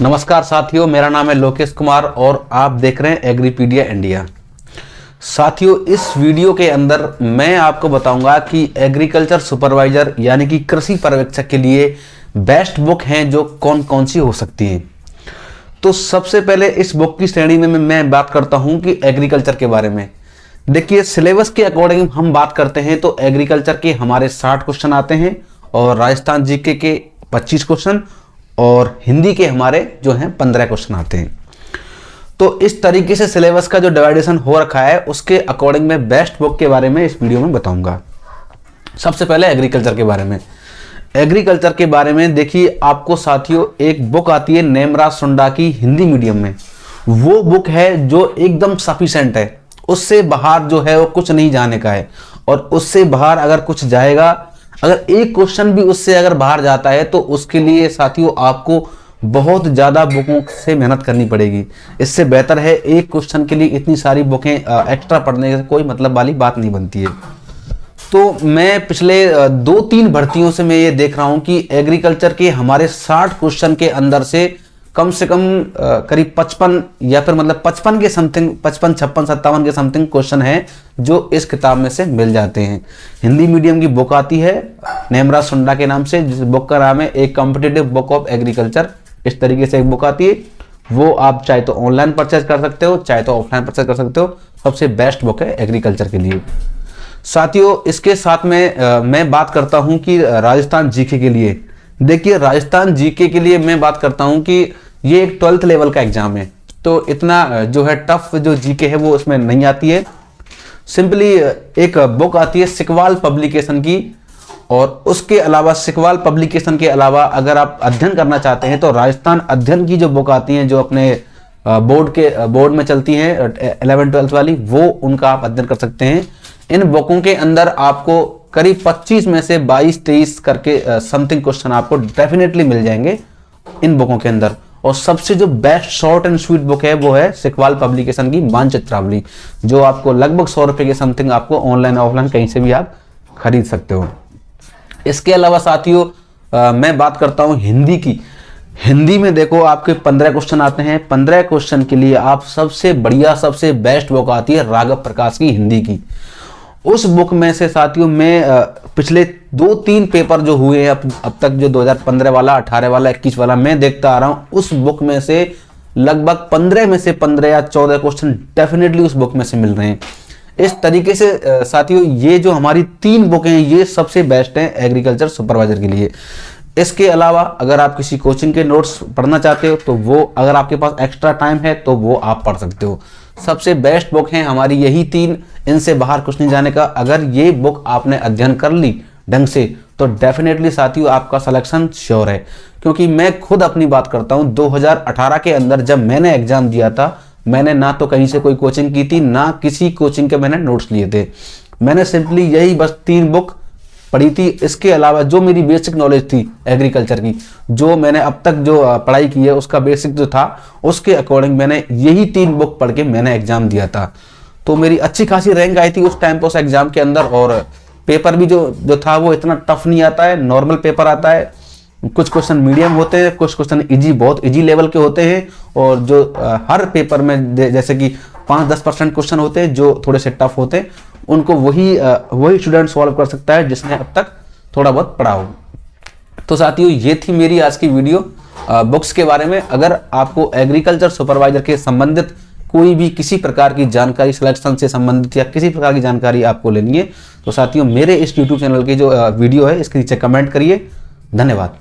नमस्कार साथियों, मेरा नाम है लोकेश कुमार और आप देख रहे हैं एग्रीपीडिया इंडिया। साथियों, इस वीडियो के अंदर मैं आपको बताऊंगा कि एग्रीकल्चर सुपरवाइजर यानी कि कृषि पर्यवेक्षक के लिए बेस्ट बुक हैं जो कौन कौन सी हो सकती हैं। तो सबसे पहले इस बुक की श्रेणी में मैं बात करता हूं कि एग्रीकल्चर के बारे में। देखिए, सिलेबस के अकॉर्डिंग हम बात करते हैं तो एग्रीकल्चर के हमारे 60 क्वेश्चन आते हैं और राजस्थान जीके के 25 क्वेश्चन और हिंदी के हमारे जो हैं 15 क्वेश्चन आते हैं। तो इस तरीके से सिलेबस का जो डिवाइडेशन हो रखा है उसके अकॉर्डिंग मैं बेस्ट बुक के बारे में इस वीडियो में बताऊंगा। सबसे पहले एग्रीकल्चर के बारे में। एग्रीकल्चर के बारे में देखिए, आपको साथियों एक बुक आती है नेमराज सुंडा की हिंदी मीडियम में। वो बुक है जो एकदम सफिशिएंट है, उससे बाहर जो है वो कुछ नहीं जाने का है। और उससे बाहर अगर कुछ जाएगा, अगर एक क्वेश्चन भी उससे अगर बाहर जाता है तो उसके लिए साथियों आपको बहुत ज़्यादा बुकों से मेहनत करनी पड़ेगी। इससे बेहतर है एक क्वेश्चन के लिए इतनी सारी बुकें एक्स्ट्रा पढ़ने से कोई मतलब वाली बात नहीं बनती है। तो मैं पिछले 2-3 भर्तियों से मैं ये देख रहा हूँ कि एग्रीकल्चर के हमारे 60 क्वेश्चन के अंदर से कम करीब 55 या फिर मतलब 55 के समथिंग 55, 56, 57 के समथिंग क्वेश्चन हैं जो इस किताब में से मिल जाते हैं। हिंदी मीडियम की बुक आती है नेमराज सुंडा के नाम से, जिस बुक का नाम है ए कॉम्पिटिटिव बुक ऑफ एग्रीकल्चर। इस तरीके से एक बुक आती है, वो आप चाहे तो ऑनलाइन परचेज कर सकते हो, चाहे तो ऑफलाइन परचेज कर सकते हो। सबसे बेस्ट बुक है एग्रीकल्चर के लिए। साथियों, इसके साथ में मैं बात करता हूँ कि राजस्थान जीके के लिए। देखिए, राजस्थान जीके के लिए मैं बात करता हूं कि ये एक 12th लेवल का एग्जाम है, तो इतना जो है टफ जो जीके है वो उसमें नहीं आती है। सिंपली एक बुक आती है सिकवाल पब्लिकेशन की, और उसके अलावा सिकवाल पब्लिकेशन के अलावा अगर आप अध्ययन करना चाहते हैं तो राजस्थान अध्ययन की जो बुक आती हैं जो अपने बोर्ड में चलती हैं 11th-12th वाली, वो उनका आप अध्ययन कर सकते हैं। इन बुकों के अंदर आपको करीब 25 में से 22-23 करके समथिंग क्वेश्चन आपको डेफिनेटली मिल जाएंगे इन बुकों के अंदर। और सबसे जो best short and sweet book है वो है सिकवाल पब्लिकेशन की मानचित्रावली, जो आपको लगभग 100 रुपए के समथिंग आपको ऑनलाइन ऑफलाइन कहीं से भी आप खरीद सकते हो। इसके अलावा साथियों मैं बात करता हूं हिंदी की। हिंदी में देखो आपके 15 क्वेश्चन आते हैं। 15 क्वेश्चन के लिए आप सबसे बढ़िया सबसे बेस्ट बुक आती है राघव प्रकाश की हिंदी की। उस बुक में से साथियों मैं पिछले 2-3 पेपर जो हुए हैं अब तक, जो 2015 वाला, 18 वाला, 21 वाला मैं देखता आ रहा हूं, उस बुक में से लगभग 15 में से 15 या 14 क्वेश्चन डेफिनेटली उस बुक में से मिल रहे हैं। इस तरीके से साथियों ये जो हमारी 3 बुकें हैं ये सबसे बेस्ट हैं एग्रीकल्चर सुपरवाइजर के लिए। इसके अलावा अगर आप किसी कोचिंग के नोट्स पढ़ना चाहते हो तो वो, अगर आपके पास एक्स्ट्रा टाइम है तो वो आप पढ़ सकते हो। सबसे बेस्ट बुक हैं हमारी यही 3, इनसे बाहर कुछ नहीं जाने का। अगर ये बुक आपने अध्ययन कर ली ढंग से तो डेफिनेटली साथियों आपका सिलेक्शन श्योर है। क्योंकि मैं खुद अपनी बात करता हूं, 2018 के अंदर जब मैंने एग्जाम दिया था, मैंने ना तो कहीं से कोई कोचिंग की थी, ना किसी कोचिंग के मैंने नोट्स लिए थे। मैंने सिंपली यही बस 3 बुक पढ़ी थी। इसके अलावा जो मेरी बेसिक नॉलेज थी एग्रीकल्चर की, जो मैंने अब तक जो पढ़ाई की है उसका बेसिक जो था, उसके अकॉर्डिंग मैंने यही 3 बुक पढ़ के मैंने एग्जाम दिया था। तो मेरी अच्छी खासी रैंक आई थी उस टाइम पर उस एग्जाम के अंदर। और पेपर भी जो था वो इतना टफ नहीं आता है, नॉर्मल पेपर आता है। कुछ क्वेश्चन मीडियम होते हैं, कुछ क्वेश्चन इजी, बहुत इजी लेवल के होते हैं। और जो हर पेपर में जैसे कि 5-10% क्वेश्चन होते हैं जो थोड़े से टफ होते हैं, उनको वही स्टूडेंट सॉल्व कर सकता है जिसने अब तक थोड़ा बहुत पढ़ा हो। तो साथियों ये थी मेरी आज की वीडियो बुक्स के बारे में। अगर आपको एग्रीकल्चर सुपरवाइजर के संबंधित कोई भी किसी प्रकार की जानकारी, सिलेक्शन से संबंधित या किसी प्रकार की जानकारी आपको लेनी है तो साथियों मेरे इस YouTube चैनल की जो वीडियो है इसके नीचे कमेंट करिए। धन्यवाद।